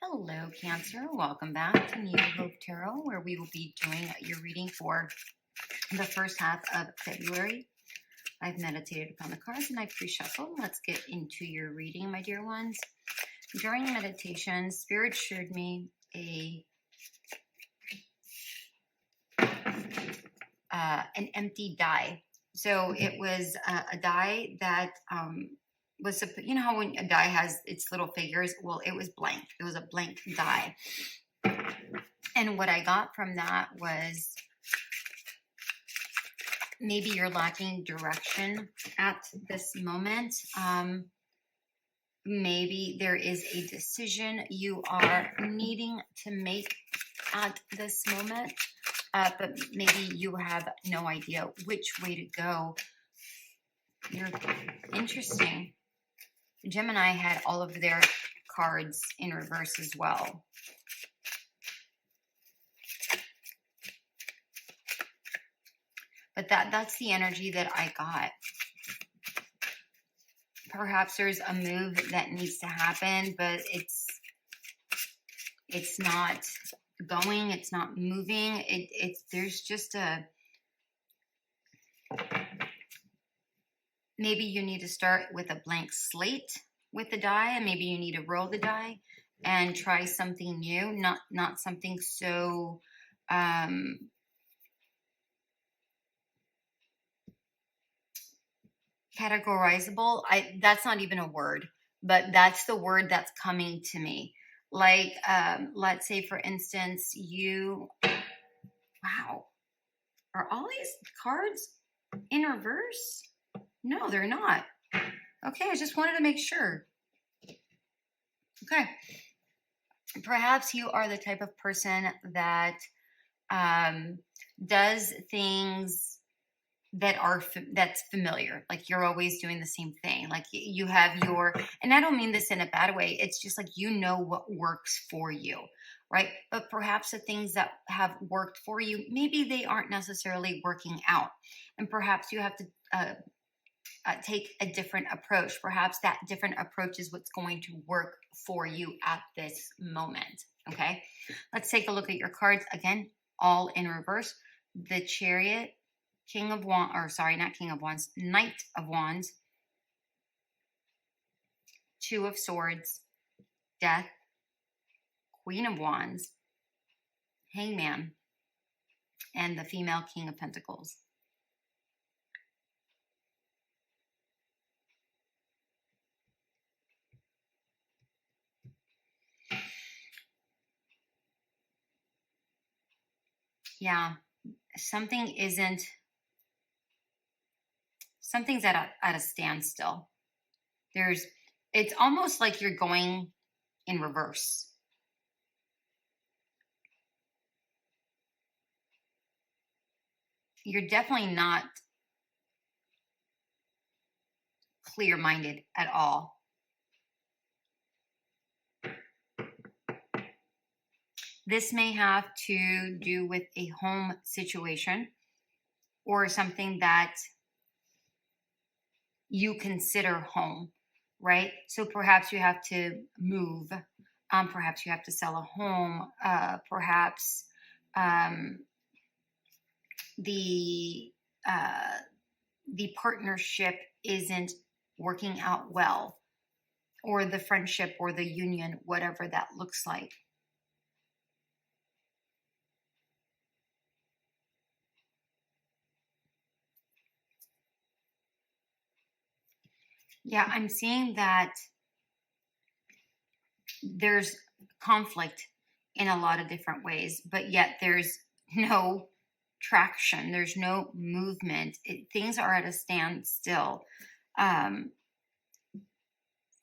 Hello, Cancer. Welcome back to New Hope Tarot, where we will be doing your reading for the first half of February. I've meditated upon the cards and I've pre-shuffled. Let's get into your reading, my dear ones. During meditation, Spirit showed me an empty die. So it was a die that was, you know how when a die has its little figures? Well, it was blank. It was a blank die. And what I got from that was maybe you're lacking direction at this moment. Maybe there is a decision you are needing to make at this moment, but maybe you have no idea which way to go. You're interesting. Gemini had all of their cards in reverse as well. But that's the energy that I got. Perhaps there's a move that needs to happen, but it's not going, it's not moving. There's just maybe you need to start with a blank slate with the die, and maybe you need to roll the die and try something new, not something so categorizable. That's not even a word, but that's the word that's coming to me. Like, let's say, for instance, wow, are all these cards in reverse? No, they're not. Okay, I just wanted to make sure. Okay. Perhaps you are the type of person that does things that's familiar. Like you're always doing the same thing. Like you have and I don't mean this in a bad way. It's just like, you know what works for you, right? But perhaps the things that have worked for you, maybe they aren't necessarily working out. And perhaps you have to take a different approach. Perhaps that different approach is what's going to work for you at this moment. Okay. Let's take a look at your cards again, all in reverse. The Chariot, King of Wands, or sorry, not King of Wands, Knight of Wands, Two of Swords, Death, Queen of Wands, Hangman, and the female King of Pentacles. Yeah, something's at a standstill. It's almost like you're going in reverse. You're definitely not clear-minded at all. This may have to do with a home situation or something that you consider home, right? So perhaps you have to move. Perhaps you have to sell a home. Perhaps the partnership isn't working out well, or the friendship or the union, whatever that looks like. Yeah, I'm seeing that there's conflict in a lot of different ways, but yet there's no traction. There's no movement. Things are at a standstill.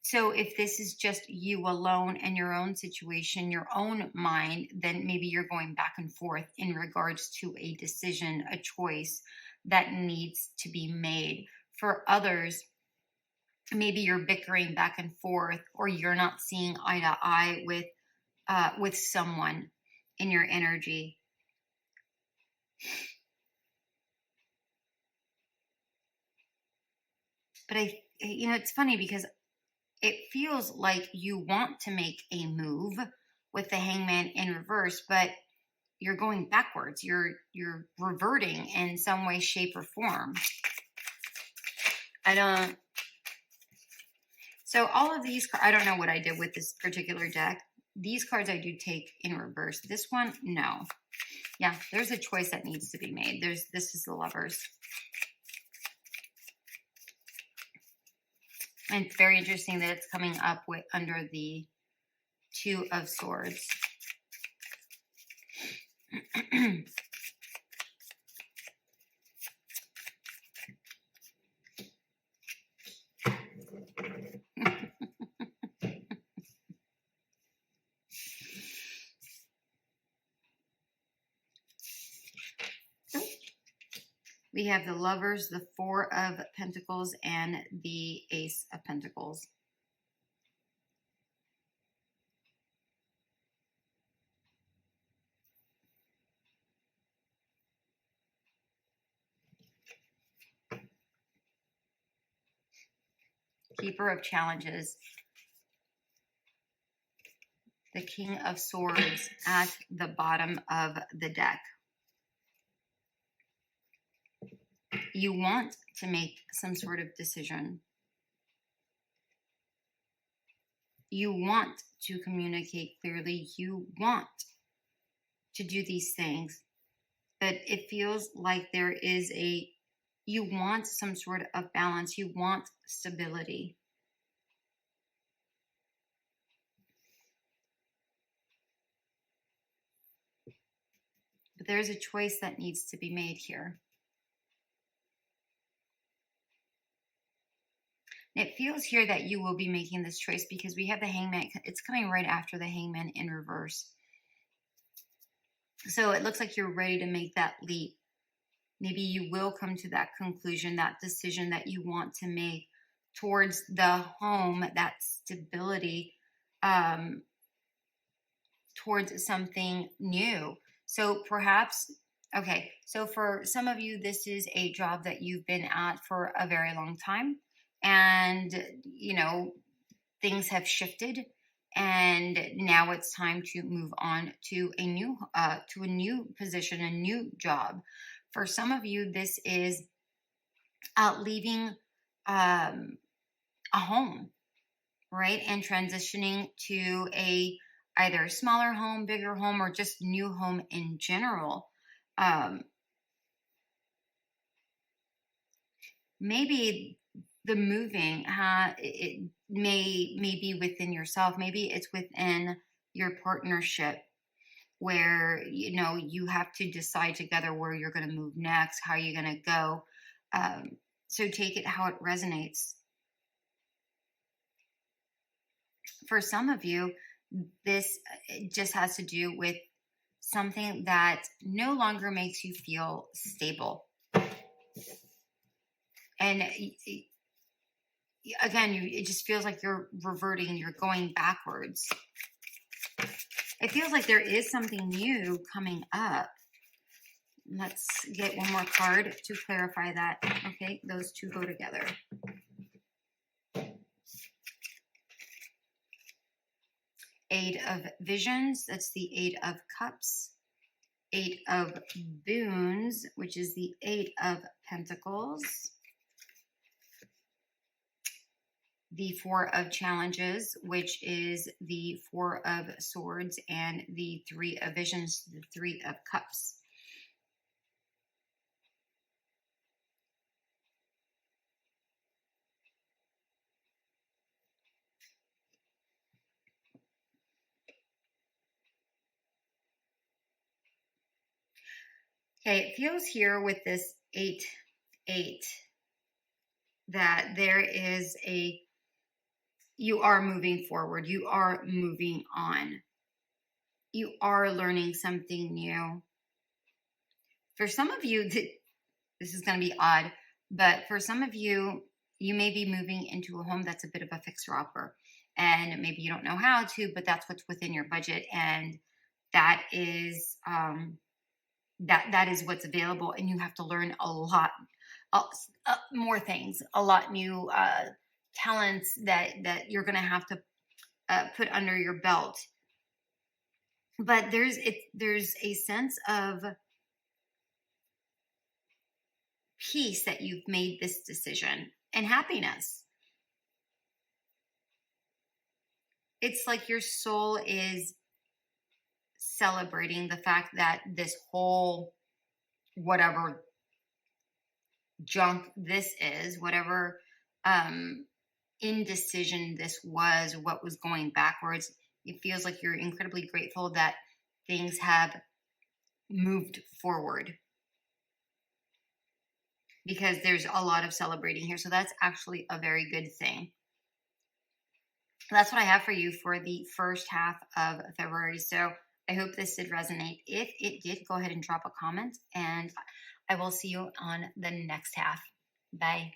So if this is just you alone and your own situation, your own mind, then maybe you're going back and forth in regards to a decision, a choice that needs to be made. For others, maybe you're bickering back and forth, or you're not seeing eye to eye with someone in your energy. But it's funny because it feels like you want to make a move, with the Hangman in reverse, but you're going backwards. You're reverting in some way, shape, or form. So all of these, I don't know what I did with this particular deck. These cards I do take in reverse. This one, no. Yeah, there's a choice that needs to be made. This is the Lovers. And it's very interesting that it's coming up with under the Two of Swords. We have the Lovers, the Four of Pentacles, and the Ace of Pentacles. Keeper of Challenges. The King of Swords at the bottom of the deck. You want to make some sort of decision. You want to communicate clearly. You want to do these things. But it feels like there is you want some sort of balance. You want stability. But there's a choice that needs to be made here. It feels here that you will be making this choice because we have the Hangman. It's coming right after the Hangman in reverse. So it looks like you're ready to make that leap. Maybe you will come to that conclusion, that decision that you want to make towards the home, that stability, towards something new. So perhaps, okay, so for some of you, this is a job that you've been at for a very long time. And, you know, things have shifted. And now it's time to move on to a new position, a new job. For some of you, this is leaving a home, right? And transitioning to either a smaller home, bigger home, or just new home in general. Maybe the moving, it may be within yourself. Maybe it's within your partnership where, you know, you have to decide together where you're going to move next, how you're going to go. So take it how it resonates. For some of you, this just has to do with something that no longer makes you feel stable. And again, it just feels like you're reverting, you're going backwards. It feels like there is something new coming up. Let's get one more card to clarify that. Okay, those two go together. Eight of Visions, that's the Eight of Cups. Eight of Boons, which is the Eight of Pentacles. The Four of Challenges, which is the Four of Swords, and the Three of Visions, the Three of Cups. Okay, it feels here with this 8-8 that there is you are moving forward. You are moving on. You are learning something new. For some of you, this is going to be odd, but for some of you, you may be moving into a home that's a bit of a fixer-upper. And maybe you don't know how to, but that's what's within your budget. And that is that is what's available. And you have to learn a lot more things, a lot new talents that you're going to have to put under your belt. But there's a sense of peace that you've made this decision and happiness. It's like your soul is celebrating the fact that this whole whatever junk this is, whatever um indecision this was, what was going backwards, it feels like you're incredibly grateful that things have moved forward, because there's a lot of celebrating here. So that's actually a very good thing. That's what I have for you for the first half of February. So I hope this did resonate. If it did, go ahead and drop a comment, and I will see you on the next half. Bye.